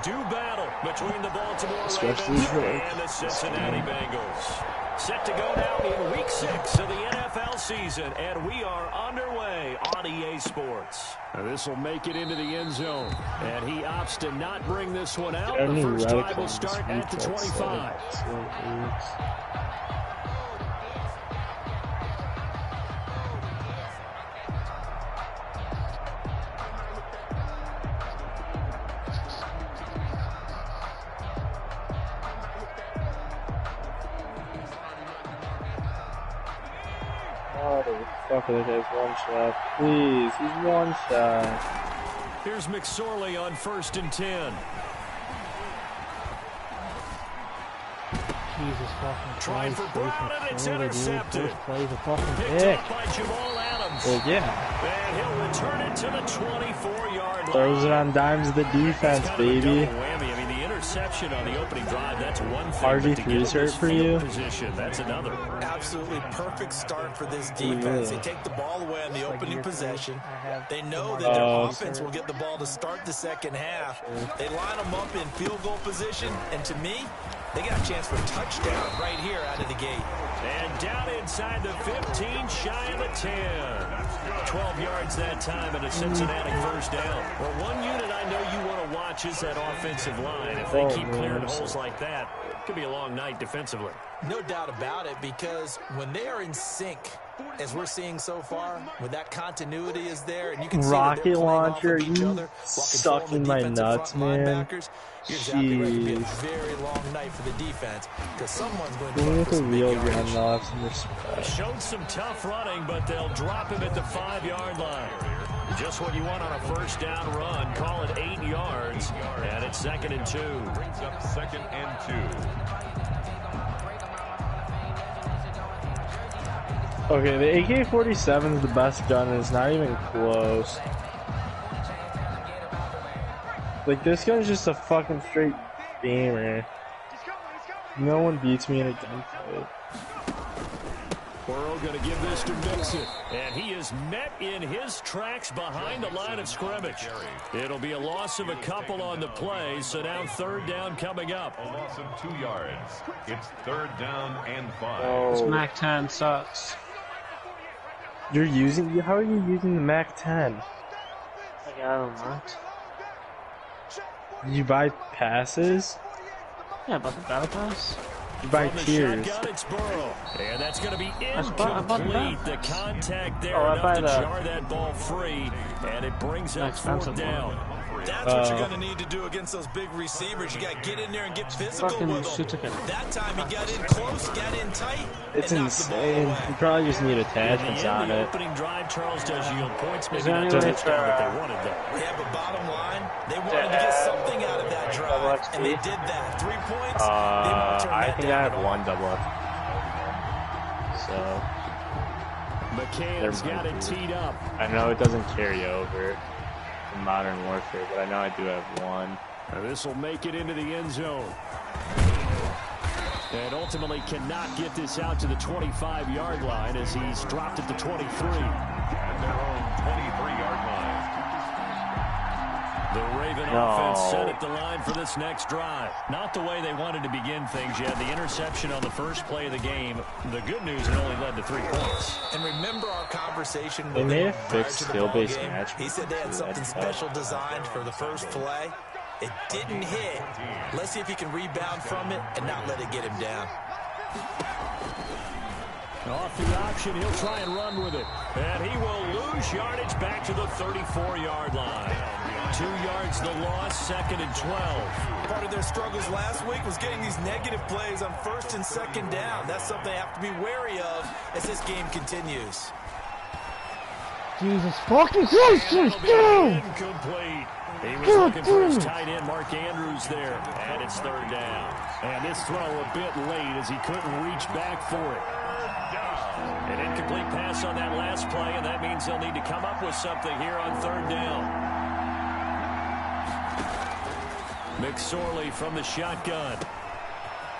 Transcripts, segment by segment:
do battle between the Baltimore Ravens and the Cincinnati Bengals. Set to go now in Week 6 of the NFL season, and we are underway on EA Sports. This will make it into the end zone, and he opts to not bring this one out. The first drive will start at the 25. That guy's one shot. Please, he's one shot. Here's McSorley on 1st and 10. Jesus fucking Trying for Brown, and it's intercepted. Plays a fucking picked up by Jamal Adams. Well, yeah. And he'll return it to the 24-yard line. Throws it on dimes of the defense, baby. Whammy. I mean, the interception on the opening drive, that's one thing. RG3's hurt for you. Position, that's another. Absolutely perfect start for this defense. They take the ball away on the opening possession. They know that their offense will get the ball to start the second half. They line them up in field goal position, and to me, they got a chance for a touchdown right here out of the gate. And down inside the 15, shy of the 10. 12 yards that time and a Cincinnati first down. Well, one unit I know you want to watch is that offensive line. If they keep clearing holes like that, it could be a long night defensively. No doubt about it, because when they are in sync, as we're seeing so far, when that continuity is there, and you can see rocket launcher, you sucking my nuts, man. You're exactly right. It'll be a very long night for the defense because someone's going to with a real gun showed some tough running, but they'll drop him at the 5-yard line. Just what you want on a first down run. Call it 8 yards, and it's 2nd and 2. Brings up 2nd and 2. Okay, the AK-47 is the best gun, and it's not even close. Like, this gun's just a fucking straight gamer. No one beats me in a gunfight. Burrow going to give this to Mixon, and he is met in his tracks behind the line of scrimmage. It'll be a loss of a couple on the play, so now 3rd down coming up. A loss of 2 yards. It's 3rd down and 5. Oh. This Mac 10 sucks. You're using? How are you using the Mac 10? I got him, what? You buy passes? Yeah, but the battle pass. You buy tiers. It's Burrow. And that's going to be incomplete. The contact there enough to jar that ball free, and it brings up 4th down. That's what you're going to need to do against those big receivers. You got to get in there and get physical with them. That time he got in close, got in tight. It's insane. You probably just need attachments on it. The opening drive, Charles, does yield points. Maybe not that touchdown that they wanted there. Yeah, but bottom line, they wanted to get something out of that drive, and they did that. 3 points. I think I have one double up. So McCann's got it teed up. I know it doesn't carry over in Modern Warfare, but I know I do have one. This will make it into the end zone. And ultimately cannot get this out to the 25-yard line as he's dropped at the 23. At their own 23-yard line. The Raven offense set at the line for this next drive. Not the way they wanted to begin things yet. The interception on the first play of the game. The good news, it only led to 3 points. And remember our conversation with they may have fixed skill-based match. He said they had something special designed for the first play. It didn't hit. Let's see if he can rebound from it and not let it get him down. Off the option, he'll try and run with it. And he will lose yardage back to the 34-yard line. 2 yards the loss, 2nd and 12. Part of their struggles last week was getting these negative plays on 1st and 2nd down. That's something they have to be wary of as this game continues. Jesus fucking Christ, incomplete. He was looking for his tight end, Mark Andrews, there. And it's 3rd down. And this throw a bit late as he couldn't reach back for it. An incomplete pass on that last play, and that means they'll need to come up with something here on 3rd down. McSorley from the shotgun.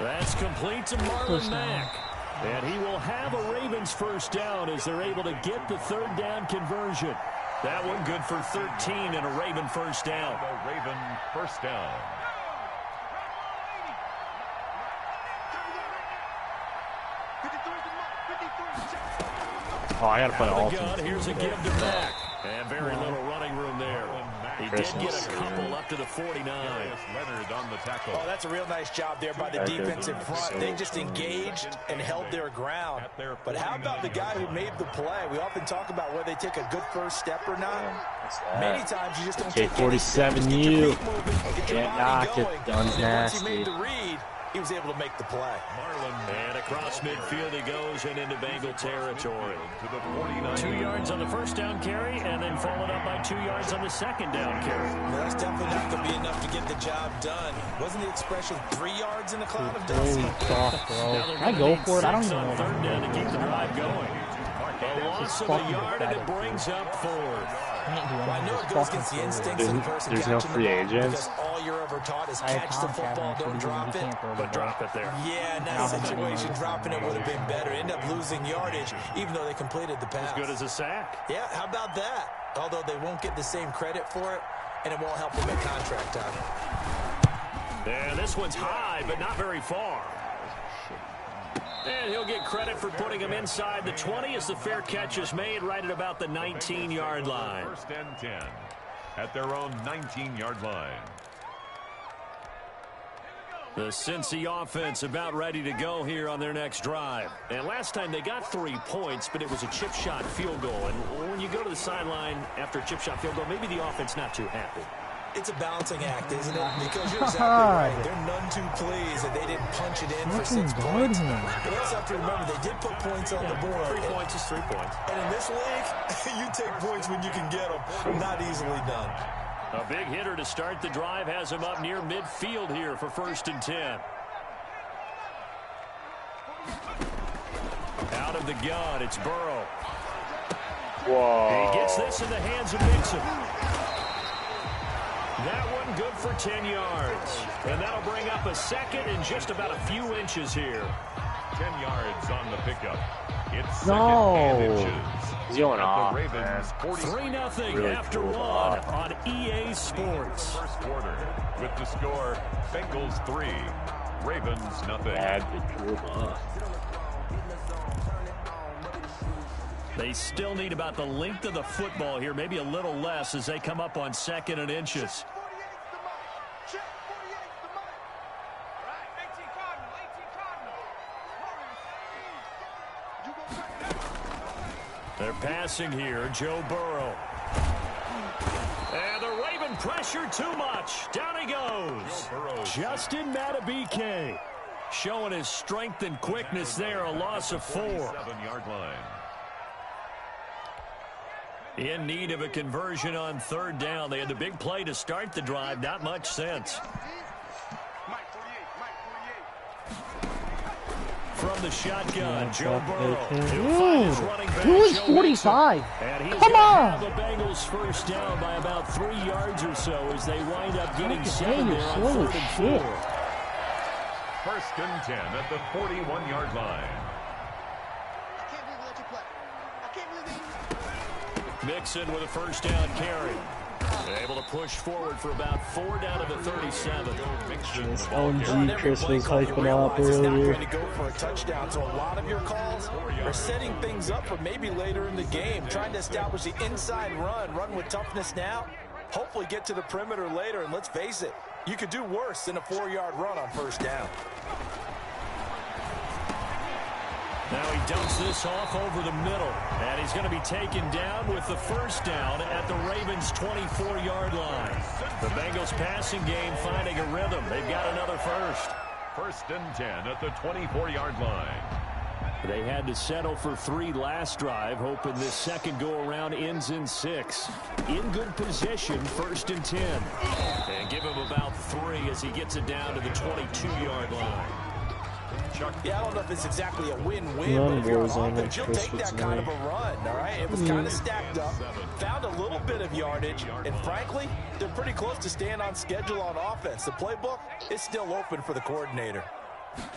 That's complete to Marlon Mack. And he will have a Ravens first down as they're able to get the 3rd down conversion. That one good for 13 and a Raven first down. A Raven first down. Oh, I gotta play all. Here's a give to Mack. And very little running room there. He did get a couple up to the 49. Oh, that's a real nice job there by the defensive front. They just engaged and held their ground. But how about the guy who made the play? We often talk about whether they take a good first step or not. Many times you just don't take 47 you. Get knocked it. Dunn's nasty. Once he made the read, he was able to make the play. And across midfield he goes and into Bengal territory. 2 yards on the first down carry and then followed up by 2 yards on the second down carry. Well, that's definitely not going to be enough to get the job done. Wasn't the expression 3 yards in the cloud of dust? Can I go for it? I don't even know. Third down to keep the drive going. A loss of a yard and it brings up fourth. Well, I know it goes against the instincts of the person There's no free agents. because all you're ever taught is catch the football, don't drop it. But drop it there. Yeah, in that situation, dropping it would have been better. End up losing yardage, even though they completed the pass. As good as a sack. Yeah, how about that? Although they won't get the same credit for it, and it won't help them at contract time. And this one's high, but not very far. And he'll get credit for putting him inside the 20 as the fair catch is made right at about the 19-yard line. First and 10 at their own 19-yard line. The Cincy offense about ready to go here on their next drive. And last time they got 3 points, but it was a chip shot field goal. And when you go to the sideline after a chip shot field goal, maybe the offense not too happy. It's a balancing act, isn't it? Because you're exactly right. They're none too pleased that they didn't punch it in for 6 points. But you also have to remember they did put points on the board. 3 points is 3 points. And in this league, you take points when you can get them. Not easily done. A big hitter to start the drive has him up near midfield here for first and 10. Out of the gun, it's Burrow. Whoa. He gets this in the hands of Mixon. That one good for 10 yards. And that'll bring up a second and just about a few inches here. 10 yards on the pickup. It's second No. inches. He's going off, The Ravens 3-0 Really after cool. one on EA Sports. first quarter with the score Bengals 3, Ravens nothing. Bad but cool. They still need about the length of the football here, maybe a little less as they come up on second and inches. They're passing here, Joe Burrow. And the Raven pressure too much. Down he goes. Justin Matabike showing his strength and quickness there, a loss of 4. 7-yard line. In need of a conversion on third down. They had the big play to start the drive. Not much sense. From the shotgun, Joe Burrow. Who is 45? And he's Come on! have the Bengals first down by about 3 yards or so as they wind up getting 7 you're there on slow 3rd as and shit. 4. First and 10 at the 41-yard line. Mixon with a first down carry. Able to push forward for about 4 down to the 37. This OMG Chris was hyping up earlier. Going to go for a touchdown, so a lot of your calls are setting things up for maybe later in the game, trying to establish the inside run with toughness now, hopefully get to the perimeter later, and let's face it, you could do worse than a 4-yard run on first down. Now he dumps this off over the middle, and he's going to be taken down with the first down at the Ravens' 24-yard line. The Bengals passing game finding a rhythm. They've got another first. First and 10 at the 24-yard line. They had to settle for 3 last drive, hoping this second go-around ends in 6. In good position, first and 10. And give him about 3 as he gets it down to the 22-yard line. Yeah, I don't know if it's exactly a win-win, but if you're on offense, you'll take that kind of a run, all right? It was kind of stacked up, found a little bit of yardage, and frankly, they're pretty close to staying on schedule on offense. The playbook is still open for the coordinator.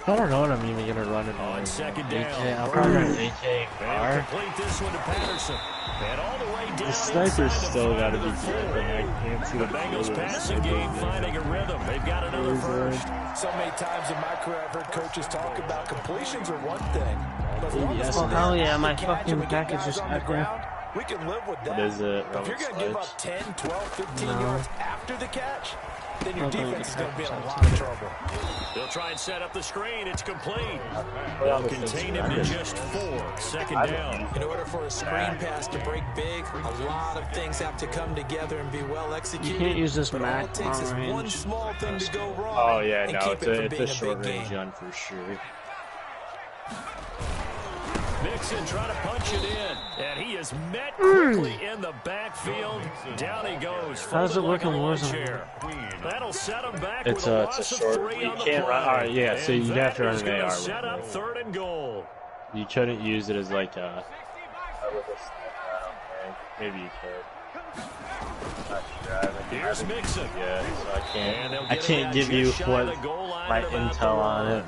I don't know what I'm even going to run it on second down. I'll probably run AK and complete this one to Patterson. And all the way down. The sniper's still got to be good. I can't see the Bengals passing game finding a rhythm. They've got another another first. So many times in my career, I've heard coaches talk about completions are one thing. But as long as Oh, hell yeah, my catch fucking and we get package guys is on the acting. ground, we can live with that. What is it? But if you're going to give up 10, 12, 15 yards after the catch, then your defense is going to be in a lot of trouble. They'll try and set up the screen. It's complete. They'll contain him to just 4. Second down. In order for a screen pass to break big, a lot of things have to come together and be well executed. You can't use this but all Mac it takes is long one range. small thing to go wrong. Oh yeah, and no, keep it's it from a being a short big range game. gun for sure. Mixon trying to punch it in, and he is met quickly in the backfield. Down he goes. How's it folded like working a lawn Warzone? chair. That'll set him back It's with a a loss of short. 3 You on the can't play. run. Alright, yeah. So And you have to that run is an gonna AR. set up 3rd and goal. You couldn't use it as like a. Maybe you could. Not sure. Here's Mixon. Yeah, so I And they'll can't. I get him can't out give just you shy what of the goal line my at about intel the on it.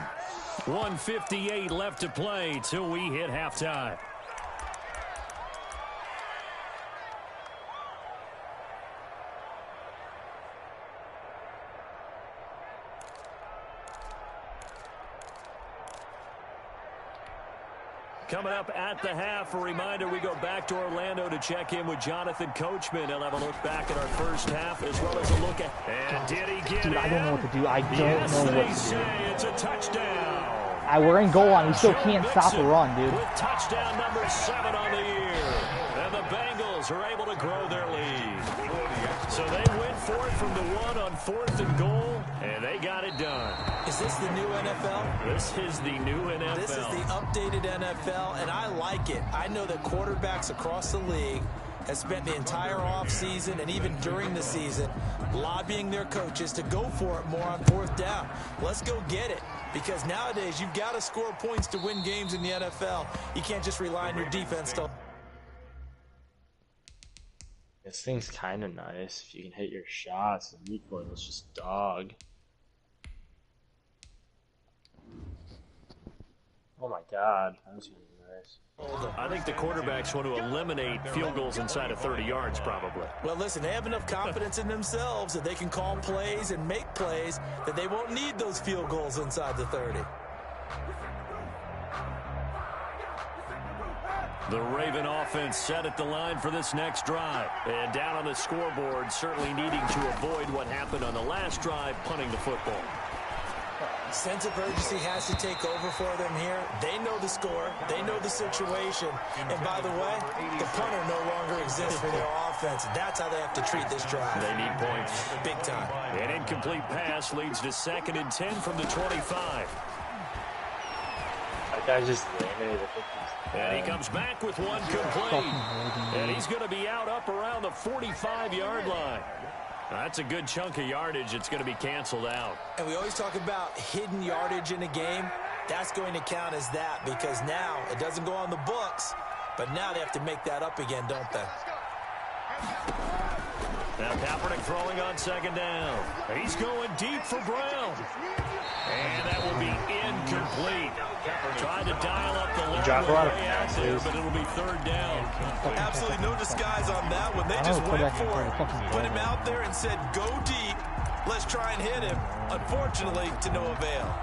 1:58 left to play till we hit halftime. Coming up at the half, a reminder, we go back to Orlando to check in with Jonathan Coachman. He'll have a look back at our first half as well as a look at... And did he get Dude, I don't know what to do. I don't Yes, know they what to do. say it's a touchdown. We're in goal line. We still Joe can't stop the Mixon run, dude. with touchdown number 7 on the year. And the Bengals are able to grow their lead. So they went for it from the 1 on 4th and goal, and they got it done. Is this the new NFL? This is the new NFL. This is the updated NFL, and I like it. I know that quarterbacks across the league have spent the entire offseason and even during the season lobbying their coaches to go for it more on 4th down. Let's go get it, because nowadays you've got to score points to win games in the NFL. You can't just rely on your defense to... This thing's kind of nice. If you can hit your shots, the recoil is just dog. Oh my god, that was gonna be nice. I think the quarterbacks want to eliminate field goals inside of 30 yards, probably. Well, listen, they have enough confidence in themselves that they can call plays and make plays that they won't need those field goals inside the 30. The Raven offense set at the line for this next drive. And down on the scoreboard, certainly needing to avoid what happened on the last drive, punting the football. Sense of urgency has to take over for them here. They know the score. They know the situation. And by the way, the punter no longer exists for their offense. That's how they have to treat this drive. They need points. Big time. An incomplete pass leads to 2nd and 10 from the 25. That guy just landed. And he comes back with one complete. And he's going to be out up around the 45-yard line. That's a good chunk of yardage. It's going to be canceled out. And we always talk about hidden yardage in a game. That's going to count as that, because now it doesn't go on the books, but now they have to make that up again, don't they? Now Kaepernick throwing on 2nd down. He's going deep for Brown. And that will be incomplete. Trying to dial up the long drop a lot of way out there, passes. but it'll be 3rd down. Absolutely no disguise on that one. They just went for it. Put him out there and said, go deep. Let's try and hit him. Unfortunately, to no avail.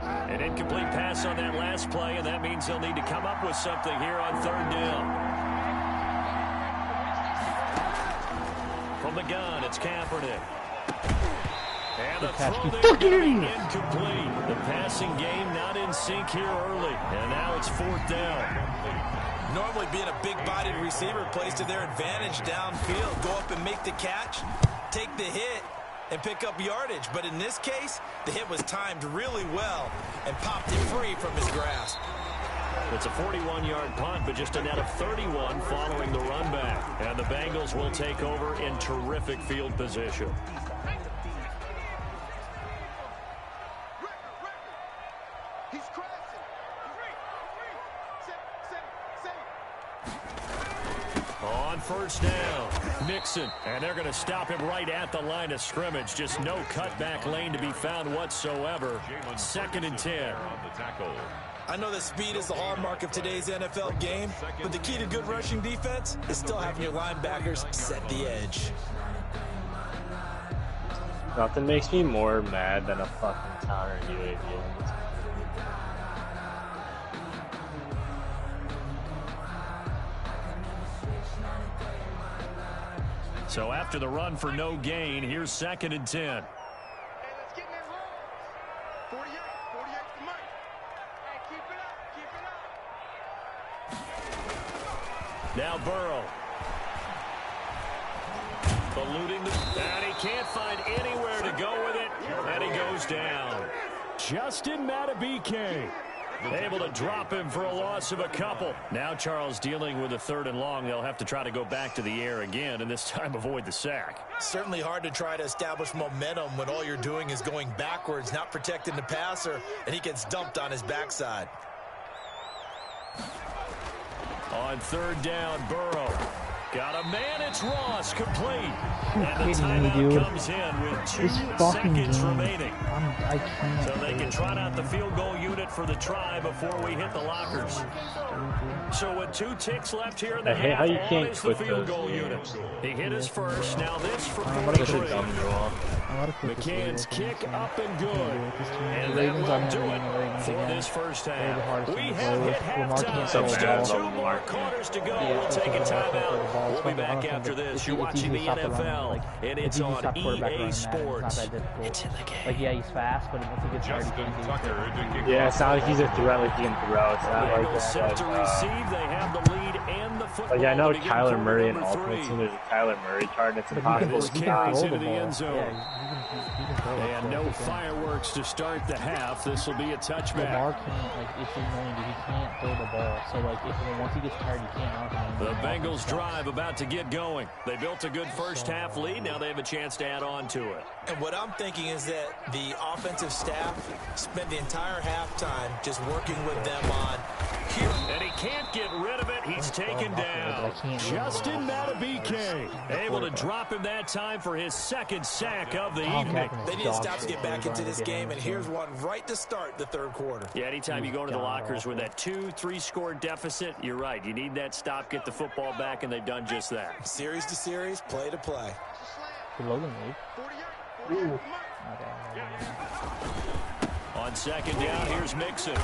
An incomplete pass on that last play, and that means they'll need to come up with something here on 3rd down. From the gun, it's Kaepernick. And the throw there incomplete. The passing game not in sync here early, and now it's 4th down. Normally being a big-bodied receiver plays to their advantage downfield. Go up and make the catch, take the hit, and pick up yardage. But in this case, the hit was timed really well and popped it free from his grasp. It's a 41-yard punt, but just a net of 31 following the run back. And the Bengals will take over in terrific field position. On first down, Nixon, and they're going to stop him right at the line of scrimmage. Just no cutback lane to be found whatsoever. 2nd and 10. I know that speed is the hallmark of today's NFL game, but the key to good rushing defense is still having your linebackers set the edge. Nothing makes me more mad than a fucking counter UAV. So after the run for no gain, here's 2nd and 10. Hey, let's get in there roll. 48 for Mike. Hey, keep it up. Now Burrow. Eluding and he can't find anywhere to go with it, and he goes down. Justin Matabike able to drop him for a loss of a couple. Now Charles dealing with a 3rd and long. They'll have to try to go back to the air again, and this time avoid the sack. Certainly hard to try to establish momentum when all you're doing is going backwards, not protecting the passer, and he gets dumped on his backside. On 3rd down, Burrow. Got a man, it's Ross, complete. And the timeout comes in with 2 seconds remaining. I can't. So they can trot out the field goal unit for the try before we hit the lockers. So with 2 ticks left here in the half, on is the field goal unit. He hit his first, now this for 43. McCann's kick up and good. And that will do it for this first half. We have hit halftime. Still 2 more quarters to go. We'll take a timeout. We'll be back after this. You're watching the NFL, and it's on EA Sports. It's in the game. Like, yeah, he's fast, but once he gets hard, he can't. Yeah, it's not like he's a threat like he can throw. It's not like that. Set to receive. They have the lead and the football. Like, I know Kyler Murray and Ultimate Team, there's a Kyler Murray card, and it's impossible to carries into the end zone. And no fireworks to start the half. This will be a touchback. Lamar can't, like, it's annoying that he can't throw the ball. So, like, once he gets tired, he can't knock him. The Bengals drive about to get going. They built a good first half lead. Now they have a chance to add on to it. And what I'm thinking is that the offensive staff spent the entire halftime just working with them on here. And he can't get rid of it. He's taken down. Justin Matabike able to drop him that time for his 2nd sack of the evening. They need to stop to get back into this game, and here's one right to start the 3rd quarter. Yeah, anytime you go into the lockers with that 2-3 score deficit, you're right. You need that stop, get the football back, and they've done just that. Series to series, play to play. Logan lead. On 2nd down, here's Mixon.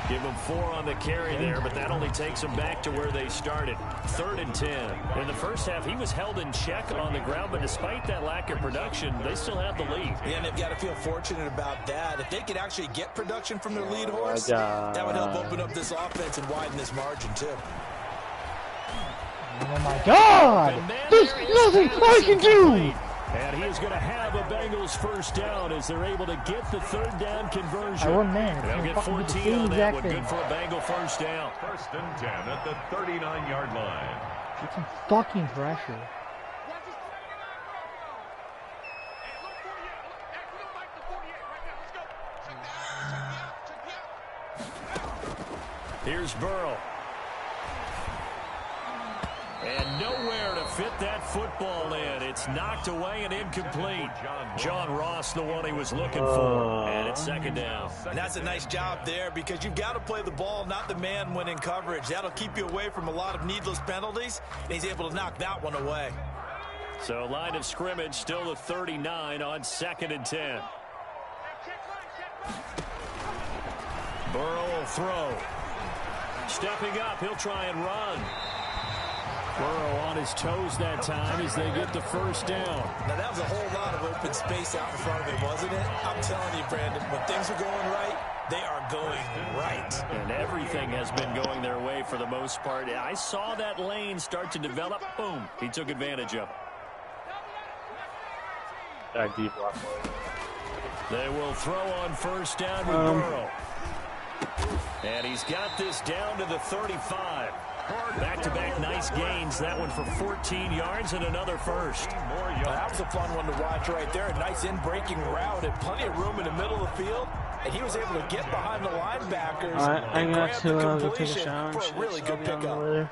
Give him 4 on the carry there, but that only takes them back to where they started. 3rd and 10. In the first half, he was held in check on the ground, but despite that lack of production, they still have the lead. Yeah, and they've got to feel fortunate about that. If they could actually get production from their lead horse, that would help open up this offense and widen this margin, too. Oh, my God! There's nothing I can do! And he is going to have a Bengals first down as they're able to get the 3rd down conversion. They'll get 14 on that one. Good for a Bengal first down. 1st and 10 at the 39-yard line. Get some fucking pressure. Here's Burrow. And nowhere to fit that football in. It's knocked away and incomplete. John Ross, the one he was looking for. And it's 2nd down. And that's a nice job there because you've got to play the ball, not the man when in coverage. That'll keep you away from a lot of needless penalties. And he's able to knock that one away. So line of scrimmage still the 39 on 2nd and 10. Burrow will throw. Stepping up, he'll try and run. Burrow on his toes that time as they get the first down. Now, that was a whole lot of open space out in front of him, wasn't it? I'm telling you, Brandon, when things are going right, they are going right. And everything has been going their way for the most part. I saw that lane start to develop. Boom. He took advantage of it. That deep block. They will throw on first down with Burrow. And he's got this down to the 35. Back-to-back nice gains. That one for 14 yards and another first. That was a fun one to watch right there. A nice in-breaking route and plenty of room in the middle of the field. And he was able to get behind the linebackers and grab the completion for a really good pickup.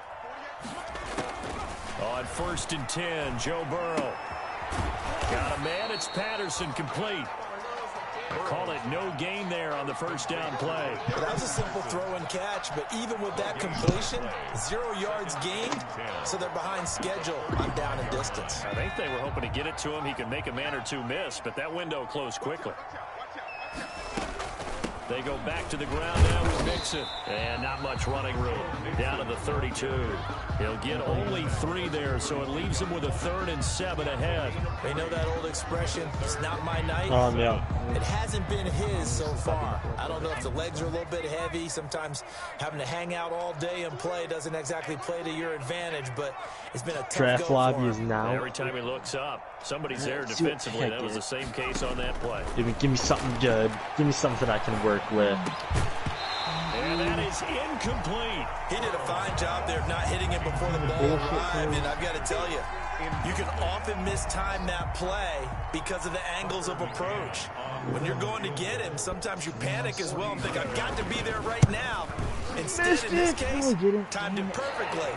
On 1st and 10, Joe Burrow. Got a man. It's Patterson, complete. Call it no gain there on the first down play. That was a simple throw and catch, but even with that completion, 0 yards gained, so they're behind schedule on down and distance. I think they were hoping to get it to him. He could make a man or two miss, but that window closed quickly. They go back to the ground now with Mixon. And not much running room. Down to the 32. He'll get only 3 there, so it leaves him with a 3rd and 7 ahead. They know that old expression, it's not my night. Yeah. It hasn't been his so far. I don't know if the legs are a little bit heavy. Sometimes having to hang out all day and play doesn't exactly play to your advantage, but it's been a tough Draft go lobby for is him. now. Every time he looks up, somebody's there defensively. That was the same case on that play. Give me something good. Give me something I can work with. And that is incomplete. He did a fine job there of not hitting it before the ball arrived, and I've got to tell you, you can often mistime that play because of the angles of approach. When you're going to get him, sometimes you panic as well and think, I've got to be there right now. Instead, in this case, timed it perfectly.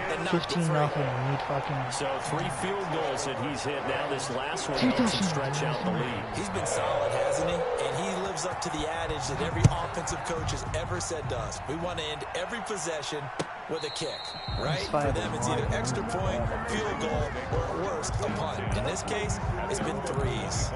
And not 15-0. So 3 field goals that he's hit. Now this last one helps him stretch out the lead. He's been solid, hasn't he? And he lives up to the adage that every offensive coach has ever said to us. We want to end every possession with a kick, right? For them, it's either extra point, field goal, or at worst, a punt. In this case, it's been 3s.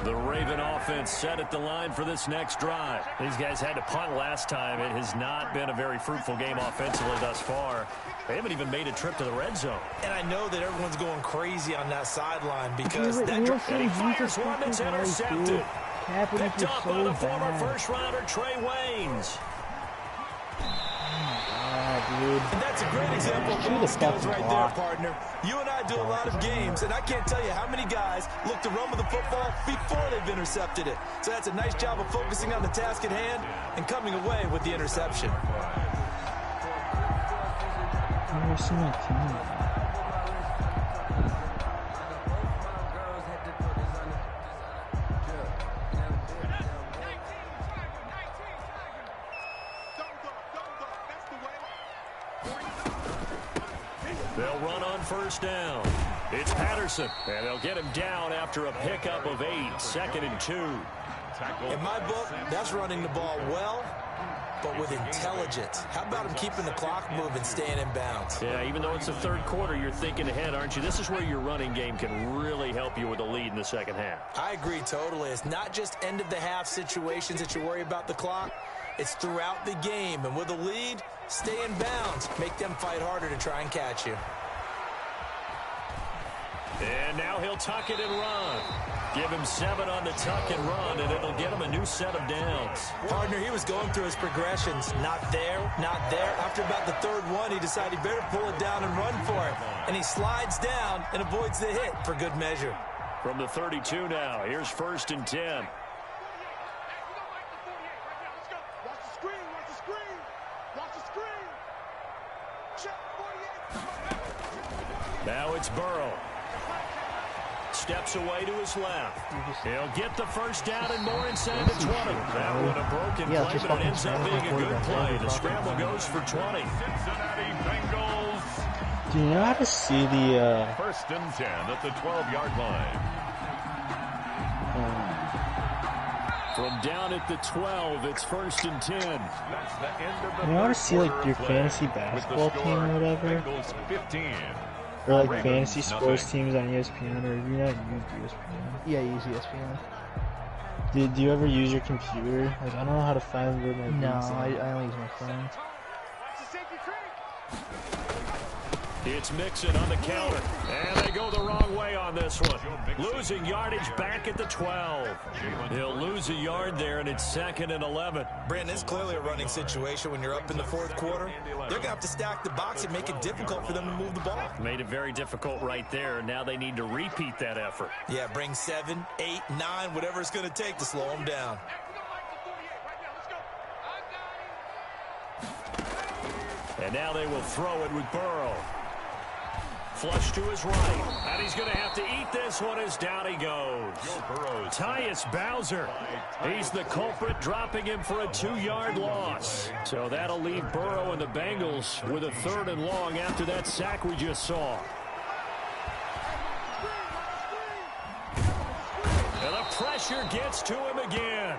The Raven offense set at the line for this next drive. These guys had to punt last time. It has not been a very fruitful game offensively thus far. They haven't even made a trip to the red zone. And I know that everyone's going crazy on that sideline because that and he fires one that's intercepted. Picked up by the former first-rounder Trey Waynes. Dude. And that's a great example of ball skills right there, partner. You and I do a lot of games, and I can't tell you how many guys look to run with the football before they've intercepted it. So that's a nice job of focusing on the task at hand and coming away with the interception. I've never seen that team. They'll run on first down. It's Patterson, and they'll get him down after a pickup of 8, 2nd and 2. In my book, that's running the ball well, but with intelligence. How about him keeping the clock moving, staying in bounds? Yeah, even though it's the 3rd quarter, you're thinking ahead, aren't you? This is where your running game can really help you with a lead in the second half. I agree totally. It's not just end-of-the-half situations that you worry about the clock. It's throughout the game, and with a lead, stay in bounds. Make them fight harder to try and catch you. And now he'll tuck it and run. Give him 7 on the tuck and run, and it'll get him a new set of downs. Partner, he was going through his progressions. Not there, not there. After about the 3rd one, he decided he better pull it down and run for it. And he slides down and avoids the hit for good measure. From the 32 now, here's 1st and 10. Now it's Burrow. Steps away to his left. He'll get the first down and more inside the 20. That one a broken play, but it ends up being a good play. The scramble goes for 20. Cincinnati Bengals. Do you know how to see the 1st and 10 at the 12-yard line. From down at the 12, it's 1st and 10. That's the end of the you know how to see like your play. fantasy With the basketball team score, or whatever? Bengals 15. Or like Ravens, fantasy sports nothing. teams on ESPN, or do you not use ESPN? Yeah, use ESPN. Do you ever use your computer? Like, I don't know how to find where my No, leagues are. I only use my phone. It's Mixon on the counter. And they go the wrong way on this one. Losing yardage back at the 12. He'll lose a yard there, and it's 2nd and 11. Brandon, it's clearly a running situation when you're up in the 4th quarter. They're going to have to stack the box and make it difficult for them to move the ball. Made it very difficult right there. Now they need to repeat that effort. Yeah, bring 7, 8, 9, whatever it's going to take to slow them down. And now they will throw it with Burrow. Flush to his right. And he's going to have to eat this one as down he goes. Tyus Bowser. He's the culprit, dropping him for a 2-yard loss. So that'll leave Burrow and the Bengals with a 3rd and long after that sack we just saw. And the pressure gets to him again.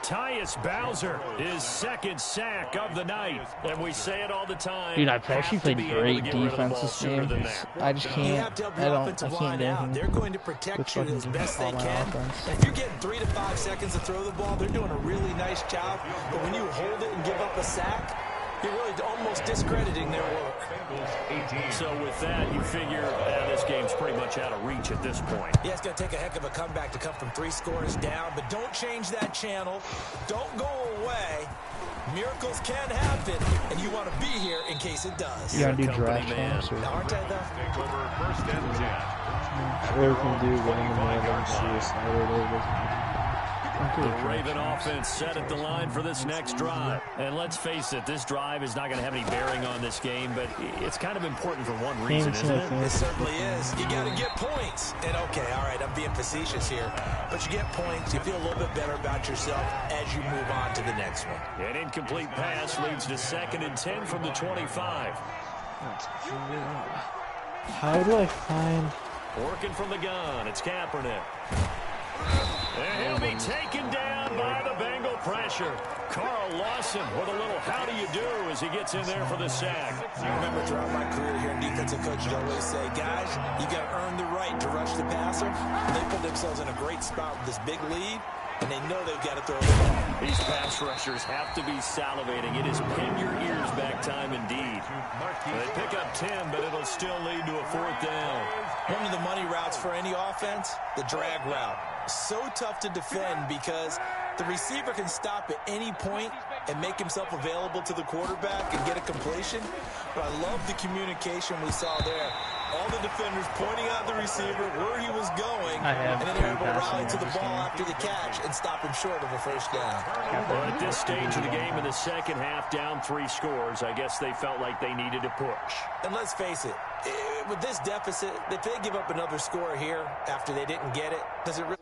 Tyus Bowser, his 2nd sack of the night. And we say it all the time. Dude, I've actually played great defense this game. I just can't. I can't do anything. They're going to protect you as best they can. If you're getting 3 to 5 seconds to throw the ball, they're doing a really nice job. But when you hold it and give up a sack, you're really almost discrediting their work. So with that, you figure this game's pretty much out of reach at this point. Yeah, it's going to take a heck of a comeback to come from 3 scores down, but don't change that channel. Don't go away. Miracles can happen, and you want to be here in case it does. You got to do draft champs or... Aren't I, though? Take over 1st and 10. Or we can do random CS. The Raven offense set at the line for this next drive. And let's face it, this drive is not going to have any bearing on this game, but it's kind of important for one reason, isn't it? It certainly is. You got to get points. And okay, all right, I'm being facetious here, but you get points, you feel a little bit better about yourself as you move on to the next one. An incomplete pass leads to 2nd and 10 from the 25. How do I find... Working from the gun, it's Kaepernick. And he'll be taken down by the Bengal pressure. Carl Lawson with a little how do you do as he gets in there for the sack. I remember throughout my career here in defensive coaches always say, guys, you got to earn the right to rush the passer. And they put themselves in a great spot with this big lead, and they know they've got to throw the ball. These pass rushers have to be salivating. It is pin your ears back time indeed. They pick up 10, but it'll still lead to a 4th down. One of the money routes for any offense, the drag route. So tough to defend because the receiver can stop at any point and make himself available to the quarterback and get a completion. But I love the communication we saw there. All the defenders pointing out the receiver where he was going, and then they're able to rally to the ball after the catch and stop him short of a 1st down. Well, at this stage of the game in the 2nd half, down 3 scores, I guess they felt like they needed to push. And let's face it, with this deficit, if they give up another score here after they didn't get it, does it really...